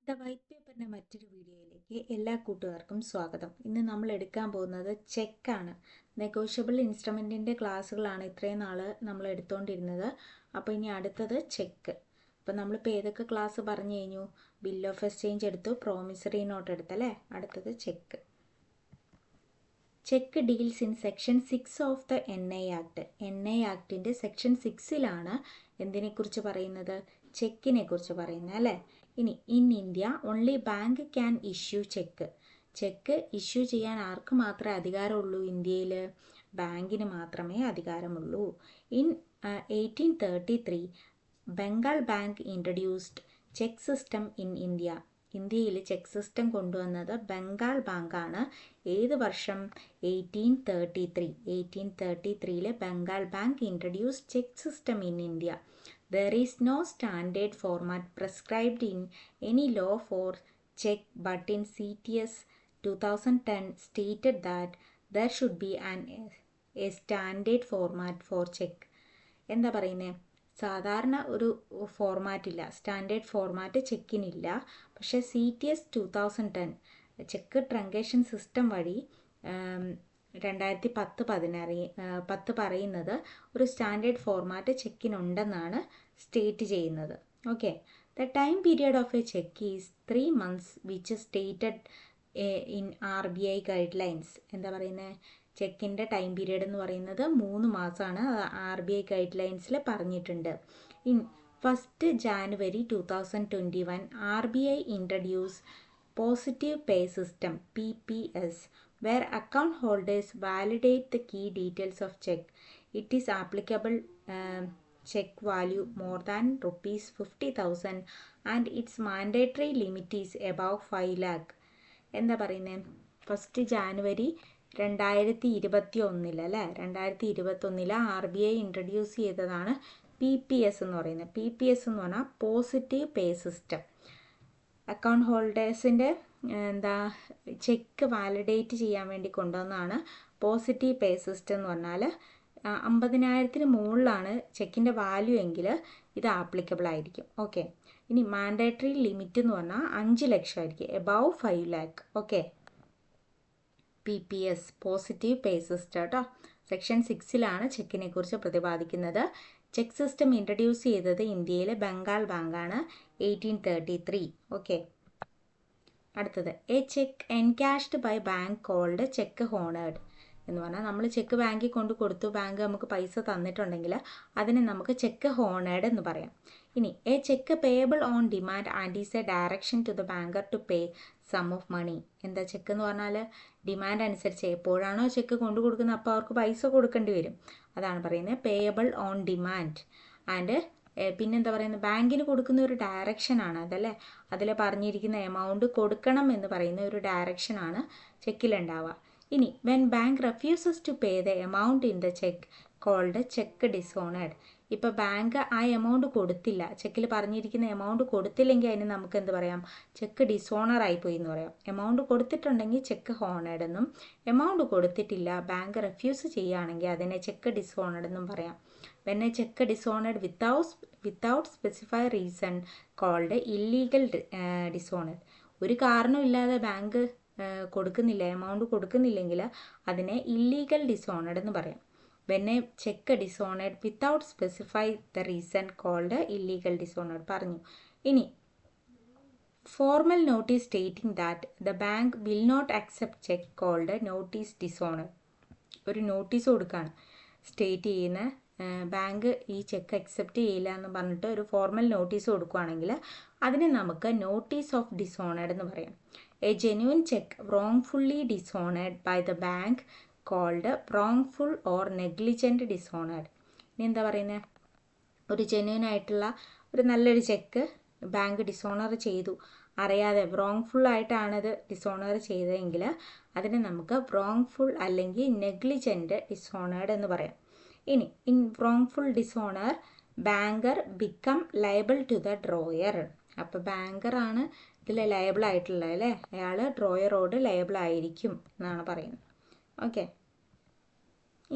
The white പേപ്പറിൻ്റെ മറ്റൊരു വീഡിയോയിലേക്ക് എല്ലാ കൂട്ടുകാർക്കും സ്വാഗതം. ഇന്ന് നമ്മൾ എടുക്കാൻ പോകുന്നത് ചെക്കാണ്. നെഗോഷ്യബിൾ ഇൻസ്ട്രുമെൻറ്റിൻ്റെ ക്ലാസ്സുകളാണ് ഇത്രയും നാൾ നമ്മൾ എടുത്തുകൊണ്ടിരുന്നത്. അപ്പോൾ ഇനി അടുത്തത് ചെക്ക്. അപ്പോൾ നമ്മളിപ്പോൾ ഏതൊക്കെ ക്ലാസ് പറഞ്ഞു കഴിഞ്ഞു? ബിൽ ഓഫ് എക്സ്ചേഞ്ച് എടുത്തു, പ്രോമിസറി നോട്ട് എടുത്തല്ലേ. അടുത്തത് cheque. Cheque deals in section 6 of the NI act. NI ആക്ടിൻ്റെ സെക്ഷൻ 6ലാണ് എന്തിനെക്കുറിച്ച് പറയുന്നത്? ചെക്കിനെ കുറിച്ച് പറയുന്നത് അല്ലേ. ഇനി in India only bank can issue cheque. Cheque issue ചെയ്യാൻ ആർക്ക് മാത്രമേ അധികാരമുള്ളൂ? ഇന്ത്യയിൽ ബാങ്കിന് മാത്രമേ അധികാരമുള്ളൂ. In 1833 Bengal bank introduced cheque system in India. ഇന്ത്യയിൽ ചെക്ക് സിസ്റ്റം കൊണ്ടുവന്നത് ബംഗാൾ ബാങ്കാണ്. ഏത് വർഷം? 1833 Bengal bank introduce check system in India. There is no standard format prescribed in any law for check, but in CTS 2010 stated that there should be a standard format for check. എന്താ പറയുന്നത്? സാധാരണ ഒരു ഫോർമാറ്റില്ല, standard format ചെക്കിനില്ല. പക്ഷേ CTS 2010 check truncation system വഴി 2010 പറയുന്നത് ഒരു standard format ചെക്കിനുണ്ടെന്നാണ് state ചെയ്യുന്നത്. Okay. The time period of a cheque is 3 months which stated in RBI guide lines. എന്താ പറയുന്നത്? ചെക്കിൻ്റെ ടൈം പീരീഡ് എന്ന് പറയുന്നത് 3 മാസമാണ്. RBI ഗൈഡ് ലൈൻസിൽ പറഞ്ഞിട്ടുണ്ട്. In 1st January 2021 RBI introduce positive pay system PPS where account holders validate the key details of check. It is applicable check value more than rupees 50,000 and its mandatory limit is above 5 lakh. എന്താ പറയുന്നത്? 1st January 2021 അല്ലേ, 2021 RBI introduce ചെയ്തതാണ് PPS എന്ന് പറയുന്നത്. PPS എന്ന് പറഞ്ഞാൽ positive pay system. Account ഹോൾഡേഴ്സിൻ്റെ cheque validate ചെയ്യാൻ വേണ്ടി കൊണ്ടുവന്നതാണ് പോസിറ്റീവ് പേ സിസ്റ്റം എന്ന് പറഞ്ഞാൽ 50,000 മുകളിലാണ് ചെക്കിൻ്റെ വാല്യൂ എങ്കിൽ ഇത് ആപ്ലിക്കബിൾ ആയിരിക്കും. ഓക്കെ. ഇനി മാൻഡേറ്ററി ലിമിറ്റ് എന്ന് പറഞ്ഞാൽ 5 ലക്ഷമായിരിക്കും, above 5 lakh. Okay. PPS positive pay system കേട്ടോ. സെക്ഷൻ 6ലാണ് ചെക്കിനെ കുറിച്ച് പ്രതിപാദിക്കുന്നത്. ചെക്ക് സിസ്റ്റം ഇൻട്രൊഡ്യൂസ് ചെയ്തത് ഇന്ത്യയിലെ ബംഗാൾ ബാങ്കാണ് 1833. ഓക്കെ. അടുത്തത് a cheque encashed by bank called cheque honoured എന്ന് പറഞ്ഞാൽ നമ്മൾ ചെക്ക് ബാങ്കിൽ കൊണ്ട് കൊടുത്തു, ബാങ്ക് നമുക്ക് പൈസ തന്നിട്ടുണ്ടെങ്കിൽ അതിനെ നമുക്ക് ചെക്ക് ഹോണേഡ് എന്ന് പറയാം. ഇനി a cheque payable on demand and is a direction to the banker to pay sum of money. എന്താ ചെക്ക് എന്ന് പറഞ്ഞാൽ? ഡിമാൻഡ് അനുസരിച്ച് എപ്പോഴാണോ ചെക്ക് കൊണ്ടു കൊടുക്കുന്നത് അപ്പോൾ അവർക്ക് പൈസ കൊടുക്കേണ്ടി വരും. അതാണ് പറയുന്നത് പേയബിൾ ഓൺ ഡിമാൻഡ്. ആൻഡ് പിന്നെന്താ പറയുന്നത്? ബാങ്കിന് കൊടുക്കുന്ന ഒരു ഡയറക്ഷനാണ് അതല്ലേ. അതിൽ പറഞ്ഞിരിക്കുന്ന എമൗണ്ട് കൊടുക്കണം എന്ന് പറയുന്ന ഒരു ഡയറക്ഷനാണ് ചെക്കിലുണ്ടാവുക. ഇനി when bank refuses to pay the amount in the cheque called cheque dishonoured. ഇപ്പോൾ ബാങ്ക് ആ എമൗണ്ട് കൊടുത്തില്ല, ചെക്കിൽ പറഞ്ഞിരിക്കുന്ന എമൗണ്ട് കൊടുത്തില്ലെങ്കിൽ അതിന് നമുക്ക് എന്ത് പറയാം? ചെക്ക് ഡിസോണർ ആയിപ്പോയി എന്ന് പറയാം. എമൗണ്ട് കൊടുത്തിട്ടുണ്ടെങ്കിൽ ചെക്ക് ഹോണേഡ് എന്നും, എമൗണ്ട് കൊടുത്തിട്ടില്ല ബാങ്ക് റെഫ്യൂസ് ചെയ്യുകയാണെങ്കിൽ അതിനെ ചെക്ക് ഡിസോണേഡ് എന്നും പറയാം. When a cheque dishonoured without specify reason called illegal dishonoured. ഒരു കാരണമില്ലാതെ ബാങ്ക് കൊടുക്കുന്നില്ല, എമൗണ്ട് കൊടുക്കുന്നില്ലെങ്കിൽ അതിനെ ഇല്ലീഗൽ ഡിസോണേഡ് എന്ന് പറയാം. When a cheque dishonoured without specify the reason called illegal dishonoured പറഞ്ഞു. ഇനി formal notice stating that the bank will not accept cheque called notice dishonoured. ഒരു notice കൊടുക്കുകയാണ്, സ്റ്റേറ്റ് ചെയ്യുന്ന ബാങ്ക് ഈ ചെക്ക് അക്സെപ്റ്റ് ചെയ്യില്ല എന്ന് പറഞ്ഞിട്ട് ഒരു ഫോർമൽ നോട്ടീസ് കൊടുക്കുകയാണെങ്കിൽ അതിനെ നമുക്ക് നോട്ടീസ് ഓഫ് ഡിസോണേഡ് എന്ന് പറയാം. A genuine cheque wrongfully dishonoured by the bank called wrongful or negligent dishonoured. ഇനി എന്താ പറയുന്നത്? ഒരു ജെന്യൂൻ ആയിട്ടുള്ള ഒരു നല്ലൊരു ചെക്ക് ബാങ്ക് ഡിസോണർ ചെയ്തു, അറിയാതെ wrongful ആയിട്ടാണത് ഡിസോണർ ചെയ്തതെങ്കിൽ അതിനെ നമുക്ക് wrongful അല്ലെങ്കിൽ നെഗ്ലിജൻറ്റ് ഡിസോണേഡ് എന്ന് പറയാം. ഇനി in wrongful dishonour banker become liable to the drawer. അപ്പോൾ ബാങ്കറാണ് ഇതിൽ ലയബിൾ ആയിട്ടുള്ളത് അല്ലേ, അയാൾ ഡ്രോയറോട് ലയബിൾ ആയിരിക്കും എന്നാണ് പറയുന്നത്. ഓക്കെ.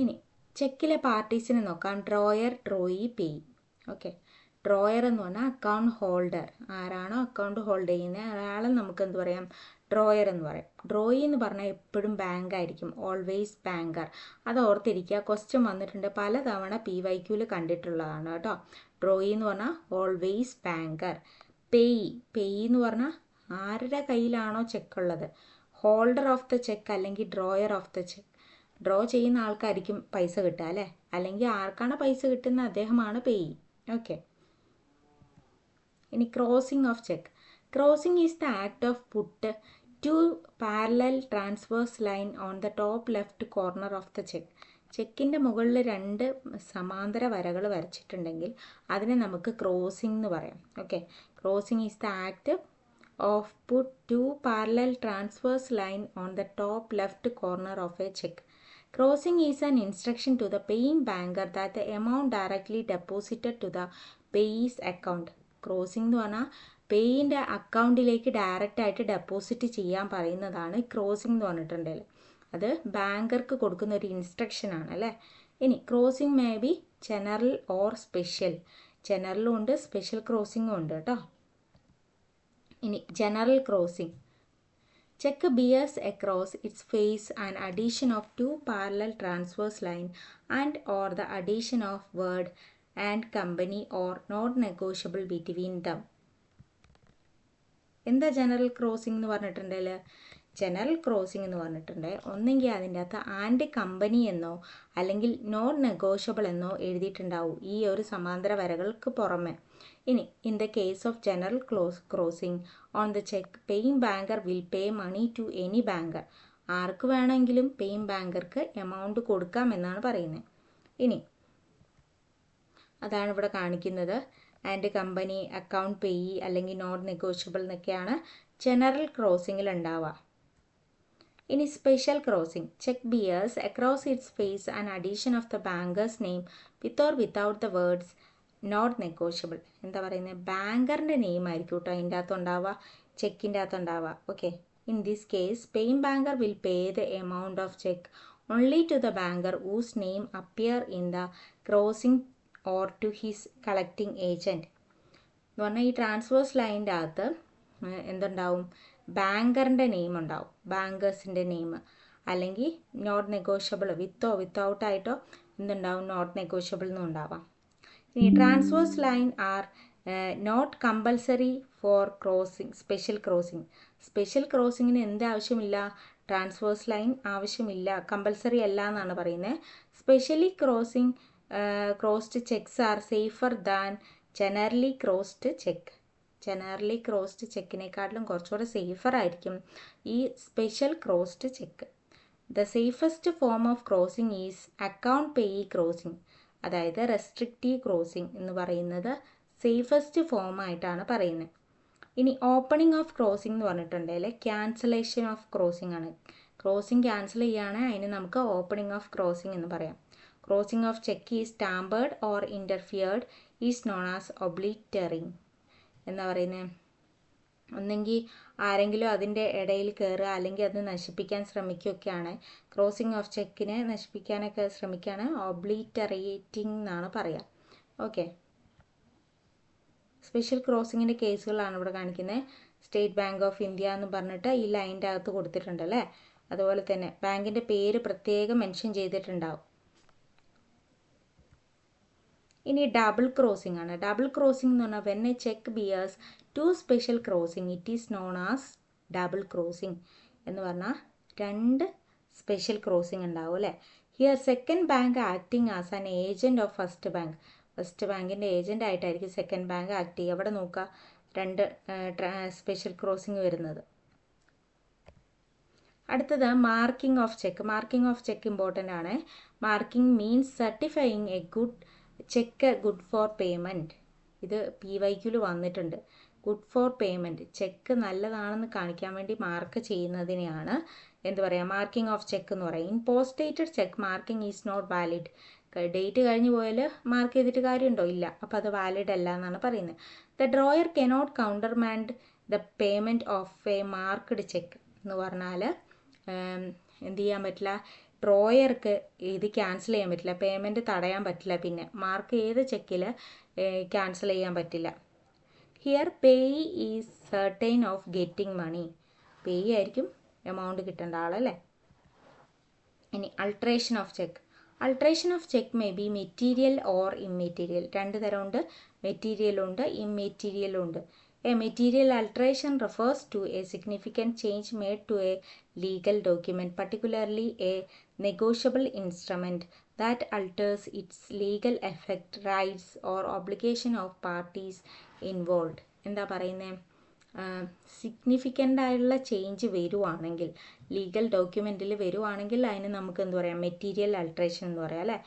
ഇനി ചെക്കിലെ പാർട്ടീസിനെ നോക്കാം. Drawer, drawee, payee. Okay. Drawer എന്ന് പറഞ്ഞാൽ അക്കൗണ്ട് ഹോൾഡർ. ആരാണോ അക്കൗണ്ട് ഹോൾഡ് ചെയ്യുന്നത് അയാളെ നമുക്ക് എന്ത് പറയാം, ഡ്രോയർ എന്ന് പറയും. ഡ്രോയി എന്ന് പറഞ്ഞാൽ എപ്പോഴും ബാങ്ക് ആയിരിക്കും, ഓൾവേസ് ബാങ്കർ. അത് ഓർത്തിരിക്കുക, ക്വസ്റ്റ്യൻ വന്നിട്ടുണ്ട് പലതവണ PYQയിൽ കണ്ടിട്ടുള്ളതാണ് കേട്ടോ. ഡ്രോയി എന്ന് പറഞ്ഞാൽ ഓൾവേസ് ബാങ്കർ. പേയി എന്ന് പറഞ്ഞാൽ ആരുടെ കയ്യിലാണോ ചെക്ക് ഉള്ളത്, ഹോൾഡർ ഓഫ് ദ ചെക്ക് അല്ലെങ്കിൽ drawer of the check. Draw ചെയ്യുന്ന ആൾക്കായിരിക്കും പൈസ കിട്ടുക അല്ലേ, അല്ലെങ്കിൽ ആർക്കാണ് പൈസ കിട്ടുന്നത് അദ്ദേഹമാണ് പേയി. ഓക്കെ. ഇനി crossing of cheque. Crossing is the act of put two parallel transverse line on the top left corner of the cheque. ചെക്കിൻ്റെ മുകളിൽ 2 സമാന്തര വരകൾ വരച്ചിട്ടുണ്ടെങ്കിൽ അതിനെ നമുക്ക് ക്രോസിംഗ് എന്ന് പറയാം. Okay. Crossing is the act of put 2 parallel transverse line on the top left corner of a check. Crossing is an instruction to the paying banker that the amount directly deposited to the payee's account. Crossing എന്ന് പറഞ്ഞാൽ പേയിൻ്റെ അക്കൗണ്ടിലേക്ക് direct ആയിട്ട് deposit ചെയ്യാൻ പറയുന്നതാണ് crossing എന്ന് പറഞ്ഞിട്ടുണ്ടെങ്കിൽ. അത് ബാങ്കർക്ക് കൊടുക്കുന്ന ഒരു ഇൻസ്ട്രക്ഷനാണ് അല്ലേ. ഇനി crossing may be general or special. ജനറലും ഉണ്ട്, സ്പെഷ്യൽ ക്രോസിംഗും ഉണ്ട് കേട്ടോ. ഇനി general crossing. Cheque bears across its face an addition of 2 parallel transverse line and or the addition of word and company or not negotiable between them. എന്താ general crossing എന്ന് പറഞ്ഞിട്ടുണ്ടെങ്കിൽ, general crossing എന്ന് പറഞ്ഞിട്ടുണ്ടെങ്കിൽ ഒന്നെങ്കിൽ അതിൻ്റെ അകത്ത് ആൻഡ് കമ്പനി എന്നോ അല്ലെങ്കിൽ നോട്ട് നെഗോഷ്യബിൾ എന്നോ എഴുതിയിട്ടുണ്ടാവും ഈ ഒരു സമാന്തര വരകൾക്ക് പുറമെ. ഇനി in the case of general crossing on the cheque paying banker will pay money to any banker. ആർക്ക് വേണമെങ്കിലും പേയിങ് ബാങ്കർക്ക് എമൗണ്ട് കൊടുക്കാം എന്നാണ് പറയുന്നത്. ഇനി അതാണ് ഇവിടെ കാണിക്കുന്നത്. ആൻഡ് കമ്പനി, അക്കൗണ്ട് പേയി അല്ലെങ്കിൽ നോട്ട് നെഗോഷ്യബിൾ എന്നൊക്കെയാണ് ജനറൽ ക്രോസിംഗിൽ ഉണ്ടാവുക. ഇനി special crossing. Cheque bears across its face an addition of the banker's name with or without the words not negotiable. എന്താ പറയുന്നത്, ബാങ്കറിൻ്റെ നെയിം ആയിരിക്കും കേട്ടോ അതിൻ്റെ അകത്ത് ഉണ്ടാവുക, ചെക്കിൻ്റെ അകത്ത് ഉണ്ടാവുക. Okay. In this case paying banker will pay the amount of cheque only to the banker whose name appear in the crossing or to his collecting agent. എന്ന് പറഞ്ഞാൽ ഈ ട്രാൻസ്വേഴ്സ് ലൈനിൻ്റെ അകത്ത് എന്തുണ്ടാവും, ബാങ്കറിൻ്റെ നെയിം ഉണ്ടാവും, ബാങ്കേഴ്സിൻ്റെ നെയിം. അല്ലെങ്കിൽ നോട്ട് നെഗോഷ്യബിൾ വിത്തോ വിത്തൗട്ടായിട്ടോ എന്തുണ്ടാവും, നോട്ട് നെഗോഷ്യബിൾ എന്നും ഉണ്ടാവാം. ഇനി transverse line are not compulsory for crossing. Special crossing. Special ക്രോസിങ്ങിന് എന്ത് ആവശ്യമില്ല, ട്രാൻസ്വേഴ്സ് ലൈൻ ആവശ്യമില്ല, കമ്പൽസറി അല്ല എന്നാണ് പറയുന്നത്. Specially crossed cheques are safer than generally crossed cheque. Generally crossed ചെക്കിനെക്കാട്ടിലും കുറച്ചുകൂടെ സേഫർ ആയിരിക്കും ഈ special crossed cheque. The safest form of crossing is account payee crossing. അതായത് റെസ്ട്രിക്റ്റീവ് ക്രോസിംഗ് എന്ന് പറയുന്നത് സേഫസ്റ്റ് ഫോം ആയിട്ടാണ് പറയുന്നത്. ഇനി ഓപ്പണിംഗ് ഓഫ് ക്രോസിംഗ് എന്ന് പറഞ്ഞിട്ടുണ്ടെങ്കിൽ ക്യാൻസലേഷൻ ഓഫ് ക്രോസിംഗ് ആണ്. ക്രോസിംഗ് ക്യാൻസൽ ചെയ്യുകയാണെങ്കിൽ അതിന് നമുക്ക് ഓപ്പണിംഗ് ഓഫ് ക്രോസിംഗ് എന്ന് പറയാം. Crossing of cheque is tampered or interfered is known as obliterating. എന്താ പറയുന്നത്, ഒന്നെങ്കിൽ ആരെങ്കിലും അതിൻ്റെ ഇടയിൽ കയറുക അല്ലെങ്കിൽ അത് നശിപ്പിക്കാൻ ശ്രമിക്കുകയൊക്കെയാണ്. ക്രോസിംഗ് ഓഫ് ചെക്കിനെ നശിപ്പിക്കാനൊക്കെ ശ്രമിക്കുകയാണ് ഒബ്ലിറ്ററേറ്റിംഗ് എന്നാണ് പറയുക. ഓക്കെ. സ്പെഷ്യൽ ക്രോസിങ്ങിൻ്റെ കേസുകളാണ് ഇവിടെ കാണിക്കുന്നത്. സ്റ്റേറ്റ് ബാങ്ക് ഓഫ് ഇന്ത്യ എന്ന് പറഞ്ഞിട്ട് ഈ ലൈൻ്റെ അകത്ത് കൊടുത്തിട്ടുണ്ടല്ലേ. അതുപോലെ തന്നെ ബാങ്കിൻ്റെ പേര് പ്രത്യേകം മെൻഷൻ ചെയ്തിട്ടുണ്ടാവും. ഇനി ഡബിൾ ക്രോസിംഗ് ആണ്. ഡബിൾ ക്രോസിംഗ് എന്ന് പറഞ്ഞാൽ when a cheque bears 2 special crossing it is known as double crossing. എന്ന് പറഞ്ഞാൽ 2 സ്പെഷ്യൽ ക്രോസിംഗ് ഉണ്ടാവും അല്ലേ. Here second bank acting as an agent of first bank. First ബാങ്കിൻ്റെ ഏജൻ്റ് ആയിട്ടായിരിക്കും സെക്കൻഡ് ബാങ്ക് ആക്ട് ചെയ്യുക. അവിടെ നോക്കുക 2 സ്പെഷ്യൽ ക്രോസിംഗ് വരുന്നത്. അടുത്തത് marking of cheque. Marking of cheque important ആണ്. Marking means certifying a cheque good for payment. ഇത് PYQയിൽ വന്നിട്ടുണ്ട്. ഗുഡ് ഫോർ പേയ്മെൻറ്റ്, ചെക്ക് നല്ലതാണെന്ന് കാണിക്കാൻ വേണ്ടി മാർക്ക് ചെയ്യുന്നതിനെയാണ് എന്ത് പറയുക, മാർക്കിംഗ് ഓഫ് ചെക്ക് എന്ന് പറയും. In post dated cheque marking is not valid. Date കഴിഞ്ഞ് പോയാൽ മാർക്ക് ചെയ്തിട്ട് കാര്യമുണ്ടോ, ഇല്ല. അപ്പോൾ അത് വാലിഡ് അല്ല എന്നാണ് പറയുന്നത്. The drawer cannot countermand the payment of a marked cheque എന്ന് പറഞ്ഞാൽ എന്ത് ചെയ്യാൻ പറ്റില്ല, ഡ്രോയർക്ക് ഇത് ക്യാൻസൽ ചെയ്യാൻ പറ്റില്ല, പേയ്മെൻറ്റ് തടയാൻ പറ്റില്ല. പിന്നെ മാർക്ക് ഏത് ചെക്കിൽ ക്യാൻസൽ ചെയ്യാൻ പറ്റില്ല. Here payee is certain of getting money. Payee ആയിരിക്കും എമൗണ്ട് കിട്ടേണ്ട ആളല്ലേ. ഇനി alteration of cheque. Alteration of cheque may be material or immaterial. രണ്ട് തരമുണ്ട്, മെറ്റീരിയലുണ്ട് ഇമ്മെറ്റീരിയലുണ്ട്. A material alteration refers to a significant change made to a legal document, particularly a negotiable instrument that alters its legal effect, rights or obligation of parties involved. എന്താ പറയുന്നത്? Significant ആയിട്ടുള്ള change വരുവാണെങ്കിൽ, legal ഡോക്യുമെൻറ്റിൽ വരുവാണെങ്കിൽ അതിന് നമുക്ക് എന്ത് പറയാം? Material alteration എന്ന് പറയാം അല്ലേ.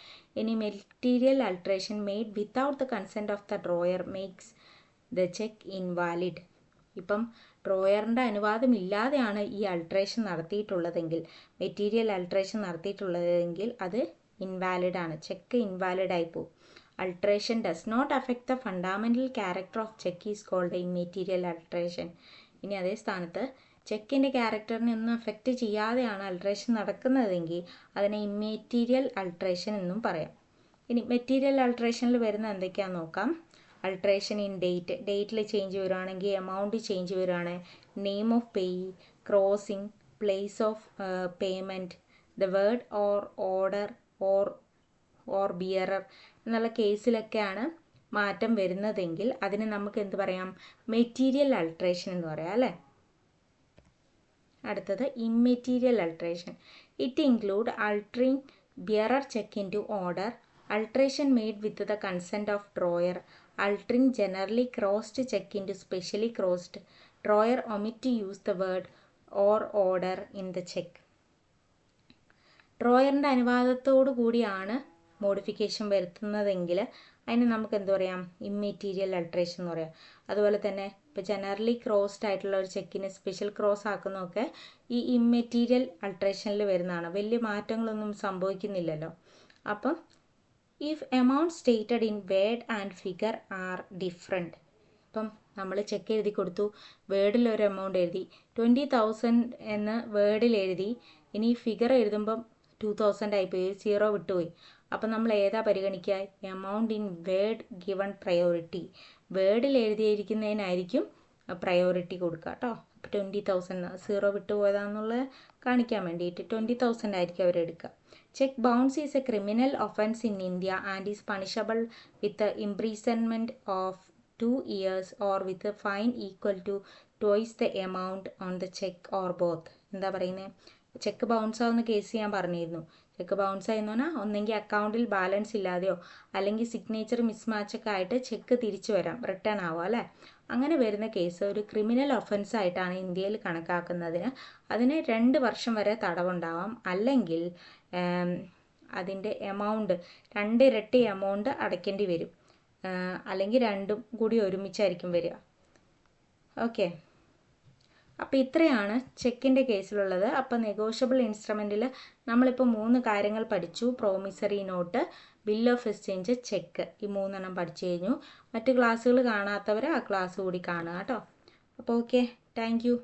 ഇനി material alteration made without the consent of the drawer makes the cheque invalid. ഇപ്പം ഡ്രോയറിൻ്റെ അനുവാദം ഇല്ലാതെയാണ് ഈ അൾട്രേഷൻ നടത്തിയിട്ടുള്ളതെങ്കിൽ, മെറ്റീരിയൽ അൾട്രേഷൻ നടത്തിയിട്ടുള്ളതെങ്കിൽ അത് ഇൻവാലിഡ് ആണ്, ചെക്ക് ഇൻവാലിഡ് ആയി പോകും. Alteration does not affect the fundamental character of check is called immaterial alteration. ഇനി അതേ സ്ഥാനത്ത് ചെക്കിൻ്റെ ക്യാരക്ടറിനെ ഒന്നും അഫക്റ്റ് ചെയ്യാതെയാണ് അൾട്രേഷൻ നടക്കുന്നതെങ്കിൽ അതിനെ ഇമ്മെറ്റീരിയൽ അൾട്രേഷൻ എന്നും പറയാം. ഇനി മെറ്റീരിയൽ അൾട്രേഷനിൽ വരുന്ന എന്തൊക്കെയാണെന്ന് നോക്കാം. അൾട്രേഷൻ ഇൻ ഡേറ്റ്, ഡേറ്റിൽ ചേഞ്ച് വരുവാണെങ്കിൽ, എമൗണ്ട് ചേഞ്ച് വരുവാണെങ്കിൽ, name of payee, crossing, place of payment, the word or order or bearer എന്നുള്ള കേസിലൊക്കെയാണ് മാറ്റം വരുന്നതെങ്കിൽ അതിന് നമുക്ക് എന്ത് പറയാം? മെറ്റീരിയൽ അൾട്രേഷൻ എന്ന് പറയാം അല്ലേ. അടുത്തത് immaterial alteration. It include altering bearer check into order, alteration made with the consent of drawer, altering generally crossed check into specially crossed, drawer omit to use the word or order in the check. ഡ്രോയറിൻ്റെ അനുവാദത്തോടു കൂടിയാണ് modification വരുത്തുന്നതെങ്കിൽ അതിന് നമുക്ക് എന്ത് പറയാം? Immaterial alteration എന്ന് പറയാം. അതുപോലെ തന്നെ ഇപ്പോൾ ജനറലി ക്രോസ്ഡ് ആയിട്ടുള്ള ഒരു ചെക്കിന് സ്പെഷ്യൽ ക്രോസ് ആക്കുന്നതൊക്കെ ഈ ഇമ്മെറ്റീരിയൽ അൾട്രേഷനിൽ വരുന്നതാണ്. വലിയ മാറ്റങ്ങളൊന്നും സംഭവിക്കുന്നില്ലല്ലോ. അപ്പം if amount stated in word and figure are different. ഇപ്പം നമ്മൾ ചെക്ക് എഴുതി കൊടുത്തു, വേർഡിൽ ഒരു എമൗണ്ട് എഴുതി, 20,000 എന്ന് വേർഡിൽ എഴുതി, ഇനി ഫിഗർ എഴുതുമ്പം 2,000 ആയിപ്പോയി, 0 വിട്ടുപോയി. അപ്പം നമ്മൾ ഏതാ പരിഗണിക്കുക? Amount in word given priority. വേർഡിൽ എഴുതിയിരിക്കുന്നതിനായിരിക്കും പ്രയോറിറ്റി കൊടുക്കുക കേട്ടോ. 20,000 0 വിട്ടുപോയതാണെന്നുള്ളത് കാണിക്കാൻ വേണ്ടിയിട്ട് 20,000 ആയിരിക്കും അവരെടുക്കുക. Cheque bounce is a criminal offence in India and is punishable with imprisonment of 2 years or with fine equal to twice the amount on the cheque or both. എന്താ പറയുന്നത്? ചെക്ക് ബൗൺസ് ആവുന്ന കേസ് ഞാൻ പറഞ്ഞിരുന്നു. Cheque bounce ആയെന്ന് പറഞ്ഞാൽ ഒന്നെങ്കിൽ അക്കൗണ്ടിൽ balance ഇല്ലാതെയോ അല്ലെങ്കിൽ സിഗ്നേച്ചർ മിസ്മാച്ചൊക്കെ ആയിട്ട് ചെക്ക് തിരിച്ചു വരാം, റിട്ടേൺ ആവുക അല്ലേ. അങ്ങനെ വരുന്ന കേസ് ഒരു ക്രിമിനൽ ഒഫൻസ് ആയിട്ടാണ് ഇന്ത്യയിൽ കണക്കാക്കുന്നതിന്. അതിന് 2 വർഷം വരെ തടവുണ്ടാവാം, അല്ലെങ്കിൽ അതിൻ്റെ എമൗണ്ട് 2 ഇരട്ടി എമൗണ്ട് അടയ്ക്കേണ്ടി വരും, അല്ലെങ്കിൽ രണ്ടും കൂടി ഒരുമിച്ചായിരിക്കും വരിക. ഓക്കെ, അപ്പോൾ ഇത്രയാണ് ചെക്കിൻ്റെ കേസിലുള്ളത്. അപ്പോൾ നെഗോഷ്യബിൾ ഇൻസ്ട്രുമെൻറ്റിൽ നമ്മളിപ്പോൾ 3 കാര്യങ്ങൾ പഠിച്ചു. Promissory note, bill of exchange, check. ഈ 3 എണ്ണം പഠിച്ചു കഴിഞ്ഞു. മറ്റ് ക്ലാസ്സുകൾ കാണാത്തവർ ആ ക്ലാസ് കൂടി കാണുക കേട്ടോ. അപ്പോൾ ഓക്കെ, താങ്ക് യു.